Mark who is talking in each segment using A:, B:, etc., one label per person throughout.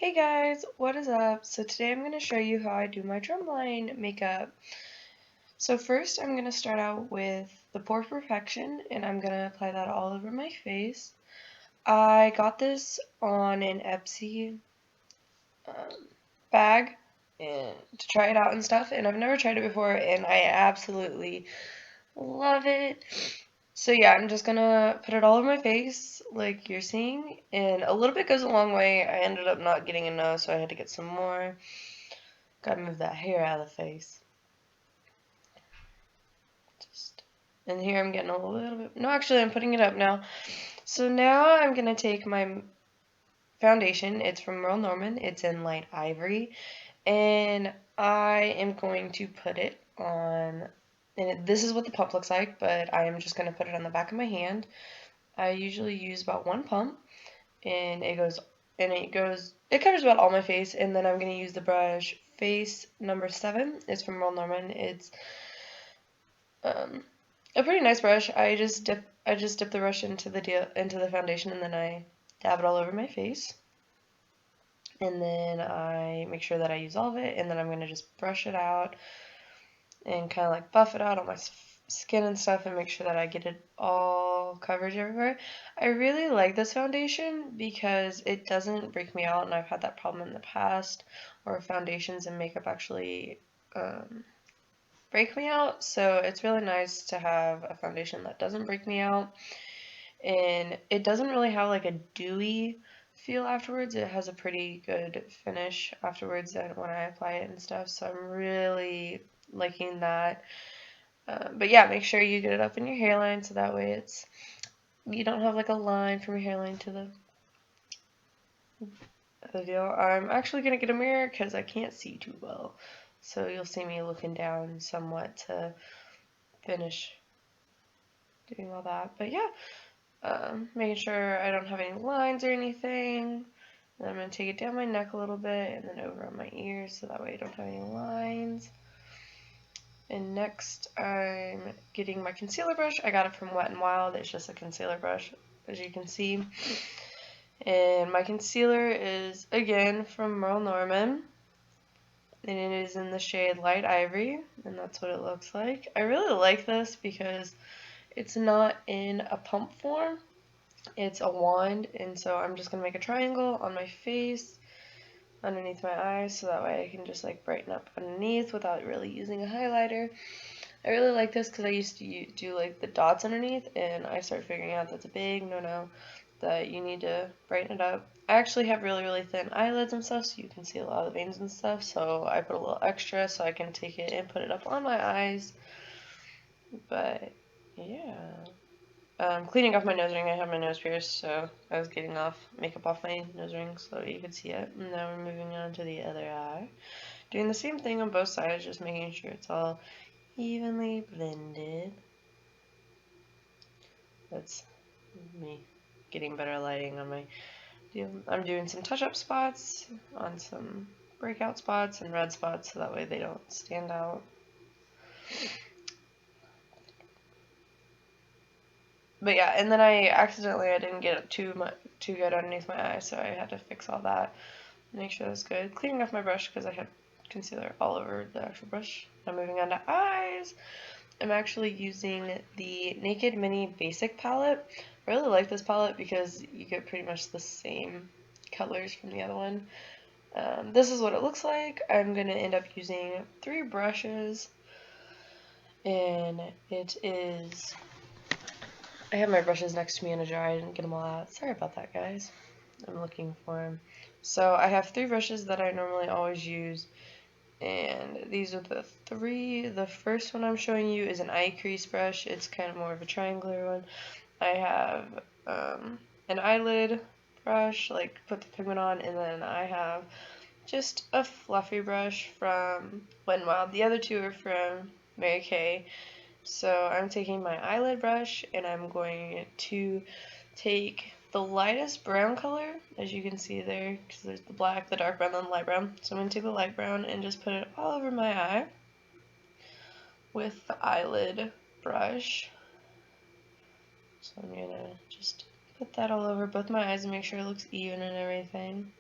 A: Hey guys, what is up? So today I'm going to show you how I do my Drumline makeup. So first I'm going to start out with the Pore Perfection and I'm going to apply that all over my face. I got this on an Epsy bag and to try it out and stuff, and I've never tried it before and I absolutely love it. So yeah, I'm just gonna put it all over my face like you're seeing, and a little bit goes a long way. I ended up not getting enough, so I had to get some more. Gotta move that hair out of the face. And here I'm getting a little bit, no, actually I'm putting it up now. So now I'm gonna take my foundation. It's from Merle Norman. It's in light ivory, and I am going to put it on, and this is what the pump looks like, but I am just going to put it on the back of my hand. I usually use about one pump, and it covers about all my face, and then I'm going to use the brush Face number 7. It's from Merle Norman. It's a pretty nice brush. I just dip the brush into the foundation, and then I dab it all over my face. And then I make sure that I use all of it, and then I'm going to just brush it out and kind of like buff it out on my skin and stuff and make sure that I get it all coverage everywhere. I really like this foundation because it doesn't break me out, and I've had that problem in the past where foundations and makeup actually break me out, so it's really nice to have a foundation that doesn't break me out, and it doesn't really have like a dewy feel afterwards. It has a pretty good finish afterwards and when I apply it and stuff, so I'm really liking that. But yeah, make sure you get it up in your hairline so that way you don't have like a line from your hairline to the deal. I'm actually gonna get a mirror because I can't see too well, so you'll see me looking down somewhat to finish doing all that. But yeah, making sure I don't have any lines or anything. And I'm going to take it down my neck a little bit and then over on my ears so that way I don't have any lines. And next I'm getting my concealer brush. I got it from Wet n Wild. It's just a concealer brush, as you can see. And my concealer is, again, from Merle Norman. And it is in the shade Light Ivory, and that's what it looks like. I really like this because it's not in a pump form. It's a wand, and so I'm just going to make a triangle on my face underneath my eyes so that way I can just like brighten up underneath without really using a highlighter. I really like this because I used to do like the dots underneath, and I started figuring out that's a big no-no, that you need to brighten it up. I actually have really thin eyelids and stuff, so you can see a lot of the veins and stuff, so I put a little extra so I can take it and put it up on my eyes. But yeah. Cleaning off my nose ring. I had my nose pierced, so I was getting makeup off my nose ring so you could see it. And now we're moving on to the other eye. Doing the same thing on both sides, just making sure it's all evenly blended. That's me getting better lighting on my deal. I'm doing some touch-up spots on some breakout spots and red spots so that way they don't stand out. But yeah, and then I didn't get it too good underneath my eye, so I had to fix all that. Make sure that's good. Cleaning off my brush because I had concealer all over the actual brush. Now moving on to eyes. I'm actually using the Naked Mini Basic palette. I really like this palette because you get pretty much the same colors from the other one. This is what it looks like. I'm going to end up using 3 brushes, and it is... I have my brushes next to me in a jar. I didn't get them all out. Sorry about that, guys. I'm looking for them. So I have 3 brushes that I normally always use, and these are the 3. The first one I'm showing you is an eye crease brush. It's kind of more of a triangular one. I have an eyelid brush, like put the pigment on, and then I have just a fluffy brush from Wet n Wild. The other 2 are from Mary Kay. So I'm taking my eyelid brush and I'm going to take the lightest brown color, as you can see there, because there's the black, the dark brown, and the light brown. So I'm going to take the light brown and just put it all over my eye with the eyelid brush. So I'm going to just put that all over both my eyes and make sure it looks even and everything.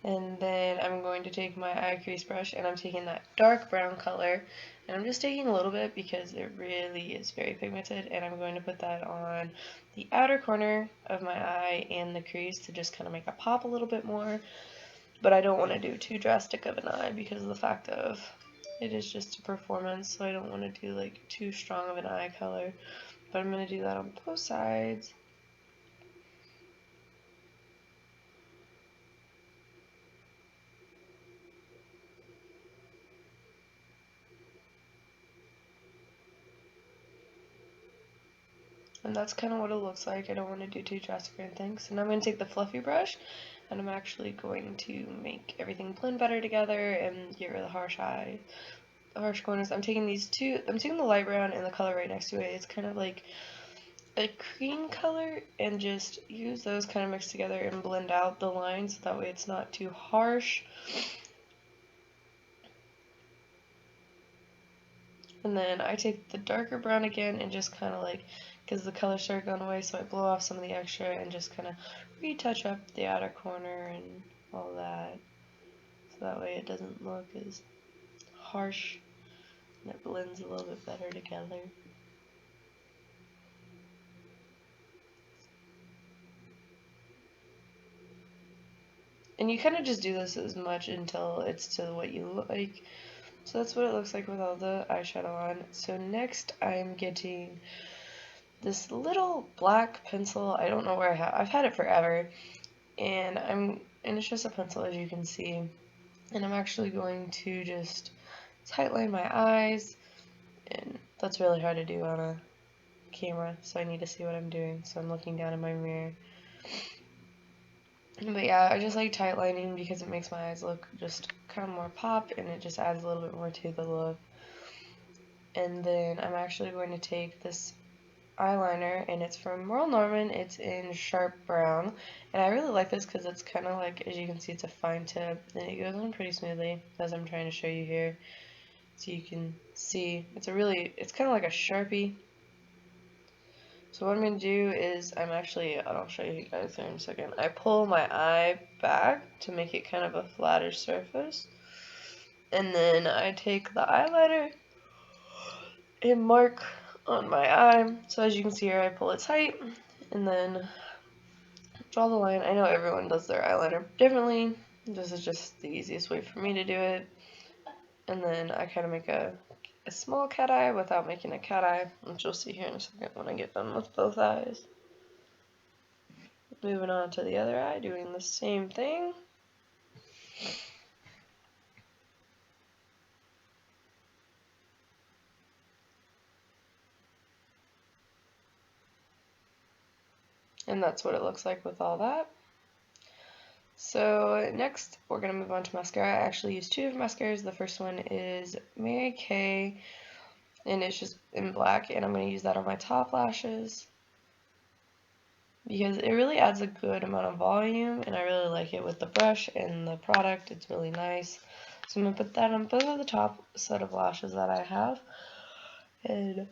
A: And then I'm going to take my eye crease brush, and I'm taking that dark brown color, and I'm just taking a little bit because it really is very pigmented, and I'm going to put that on the outer corner of my eye and the crease to just kind of make it pop a little bit more. But I don't want to do too drastic of an eye because of the fact of it is just a performance, so I don't want to do like too strong of an eye color. But I'm going to do that on both sides. And that's kind of what it looks like. I don't want to do too drastic or anything. So now I'm going to take the fluffy brush, and I'm actually going to make everything blend better together and get rid of the harsh eye, the harsh corners. I'm taking these two, I'm taking the light brown and the color right next to it. It's kind of like a cream color, and just use those kind of mixed together and blend out the lines so that way it's not too harsh. And then I take the darker brown again and just kind of like, because the color started going away, so I blow off some of the extra and just kind of retouch up the outer corner and all that. So that way it doesn't look as harsh and it blends a little bit better together. And you kind of just do this as much until it's to what you like. So that's what it looks like with all the eyeshadow on. So next I'm getting this little black pencil. I don't know where I've had it forever, and it's just a pencil, as you can see, and I'm actually going to just tightline my eyes, and that's really hard to do on a camera, so I need to see what I'm doing, so I'm looking down in my mirror. But yeah, I just like tightlining because it makes my eyes look just kind of more pop, and it just adds a little bit more to the look. And then I'm actually going to take this eyeliner, and it's from Merle Norman. It's in Sharp Brown, and I really like this because it's kind of like, as you can see, it's a fine tip, and it goes on pretty smoothly, as I'm trying to show you here. So you can see, it's kind of like a Sharpie. So what I'm going to do is, I'll show you guys here in a second. I pull my eye back to make it kind of a flatter surface, and then I take the eyeliner and mark on my eye. So as you can see here, I pull it tight, and then draw the line. I know everyone does their eyeliner differently. This is just the easiest way for me to do it. And then I kind of make a small cat eye without making a cat eye, which you'll see here in a second when I get done with both eyes. Moving on to the other eye, doing the same thing. And that's what it looks like with all that. So next, we're going to move on to mascara. I actually use two different mascaras. The first one is Mary Kay, and it's just in black, and I'm going to use that on my top lashes because it really adds a good amount of volume, and I really like it with the brush and the product. It's really nice. So I'm going to put that on both of the top set of lashes that I have. And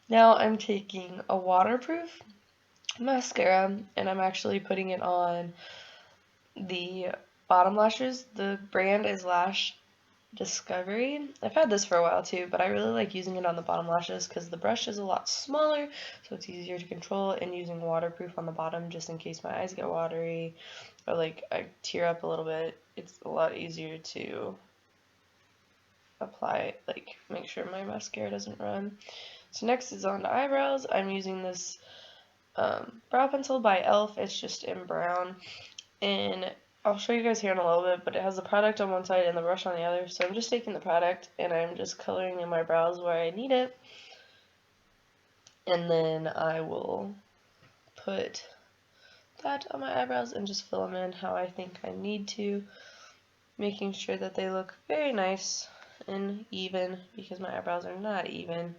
A: now I'm taking a waterproof mascara, and I'm actually putting it on the bottom lashes. The brand is Lash Discovery. I've had this for a while too, but I really like using it on the bottom lashes because the brush is a lot smaller, so it's easier to control, and using waterproof on the bottom just in case my eyes get watery or like I tear up a little bit. It's a lot easier to apply, like make sure my mascara doesn't run. So next is on the eyebrows. I'm using this brow pencil by e.l.f. It's just in brown, and I'll show you guys here in a little bit, but it has the product on one side and the brush on the other. So I'm just taking the product and I'm just coloring in my brows where I need it, and then I will put that on my eyebrows and just fill them in how I think I need to, making sure that they look very nice and even because my eyebrows are not even.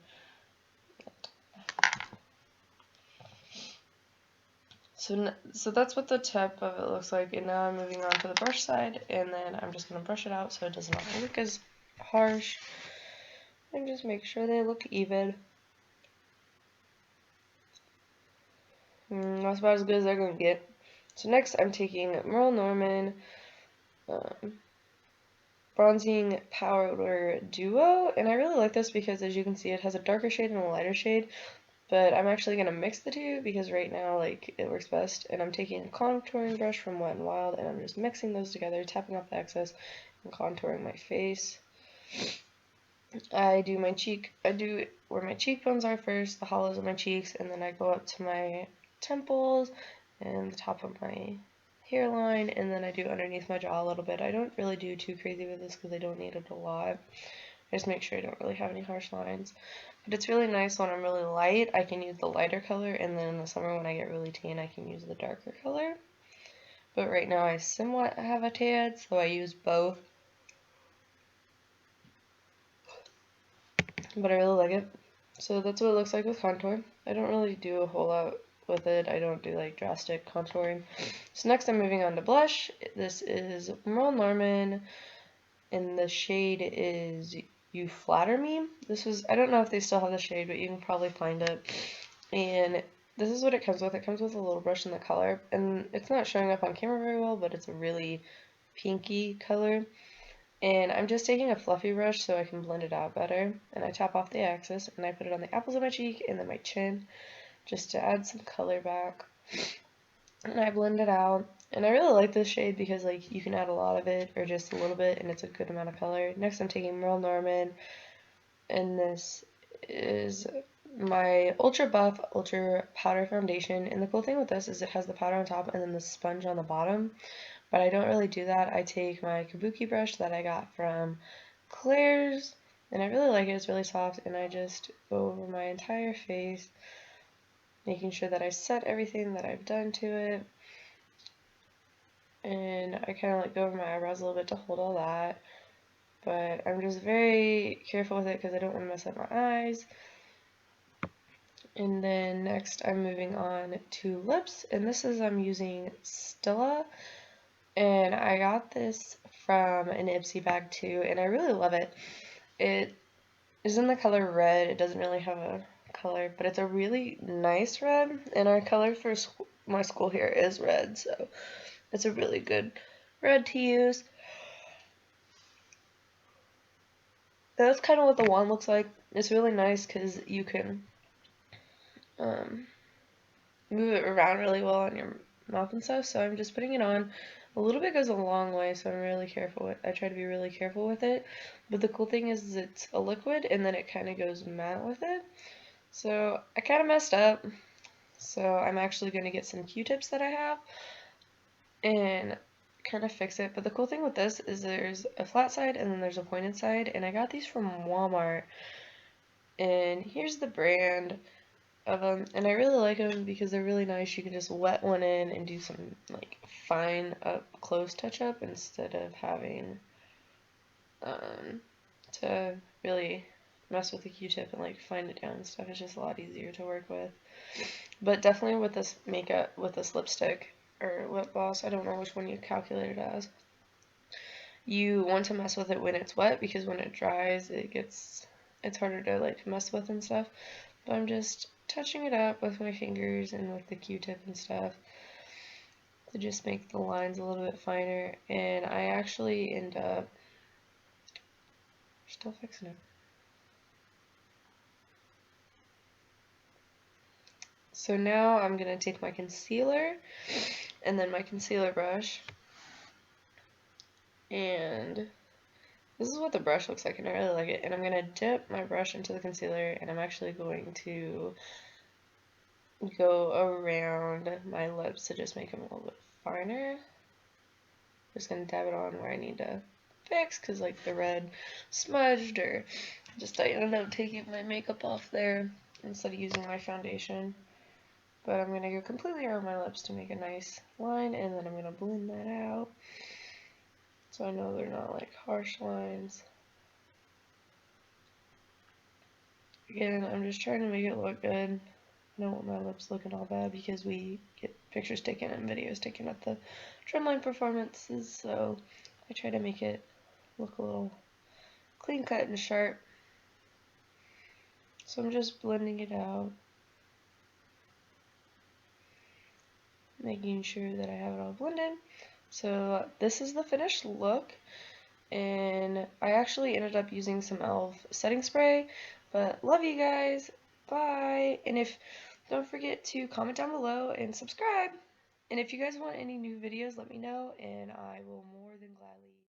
A: So that's what the tip of it looks like, and now I'm moving on to the brush side, and then I'm just going to brush it out so it does not look as harsh, and just make sure they look even. That's about as good as they're going to get. So next I'm taking Merle Norman Bronzing Powder Duo, and I really like this because, as you can see, it has a darker shade and a lighter shade, but I'm actually going to mix the two because right now, like, it works best. And I'm taking a contouring brush from Wet n Wild, and I'm just mixing those together, tapping off the excess, and contouring my face. I do where my cheekbones are first, the hollows of my cheeks, and then I go up to my temples and the top of my hairline, and then I do underneath my jaw a little bit. I don't really do too crazy with this because I don't need it a lot. I just make sure I don't really have any harsh lines. But it's really nice when I'm really light, I can use the lighter color, and then in the summer when I get really tan, I can use the darker color. But right now I somewhat have a tan, so I use both. But I really like it. So that's what it looks like with contour. I don't really do a whole lot with it. I don't do like drastic contouring. So next I'm moving on to blush. This is Merle Norman, and the shade is You Flatter Me. I don't know if they still have the shade, but you can probably find it. And this is what it comes with. It comes with a little brush in the color, and it's not showing up on camera very well, but it's a really pinky color. And I'm just taking a fluffy brush so I can blend it out better. And I tap off the excess, and I put it on the apples of my cheek and then my chin, just to add some color back. And I blend it out. And I really like this shade because, like, you can add a lot of it or just a little bit, and it's a good amount of color. Next I'm taking Merle Norman, and this is my Ultra Buff Ultra Powder Foundation. And the cool thing with this is it has the powder on top and then the sponge on the bottom. But I don't really do that. I take my kabuki brush that I got from Claire's, and I really like it. It's really soft, and I just go over my entire face, making sure that I set everything that I've done to it. And I kind of like go over my eyebrows a little bit to hold all that. But I'm just very careful with it because I don't want to mess up my eyes. And then next I'm moving on to lips, and I'm using Stila. And I got this from an Ipsy bag too, and I really love it. It is in the color red. It doesn't really have a color, but it's a really nice red, and our color for my school here is red, so it's a really good red to use. And that's kind of what the wand looks like. It's really nice because you can move it around really well on your mouth and stuff, so I'm just putting it on. A little bit goes a long way, so I'm really careful. I try to be really careful with it. But the cool thing is it's a liquid, and then it kind of goes matte with it. So I kind of messed up. So I'm actually going to get some Q-tips that I have and kind of fix it. But the cool thing with this is there's a flat side and then there's a pointed side, and I got these from Walmart. And here's the brand of them, and I really like them because they're really nice. You can just wet one in and do some like fine up close touch up instead of having to really mess with the Q-tip and like find it down and stuff. It's just a lot easier to work with. But definitely with this makeup, with this lipstick or lip gloss, I don't know which one you calculate it as, you want to mess with it when it's wet because when it dries it's harder to like mess with and stuff. But I'm just touching it up with my fingers and with the Q-tip and stuff to just make the lines a little bit finer. And I actually end up still fixing it. So now I'm going to take my concealer and then my concealer brush, and this is what the brush looks like, and I really like it. And I'm going to dip my brush into the concealer, and I'm actually going to go around my lips to just make them a little bit finer. Just going to dab it on where I need to fix, because like the red smudged, or just I ended up taking my makeup off there instead of using my foundation. But I'm going to go completely around my lips to make a nice line, and then I'm going to blend that out so I know they're not like harsh lines. Again, I'm just trying to make it look good. I don't want my lips looking all bad because we get pictures taken and videos taken at the Drumline performances, so I try to make it look a little clean cut and sharp. So I'm just blending it out. making sure that I have it all blended. So this is the finished look, and I actually ended up using some e.l.f. setting spray, but love you guys, bye, and don't forget to comment down below and subscribe, and if you guys want any new videos, let me know, and I will more than gladly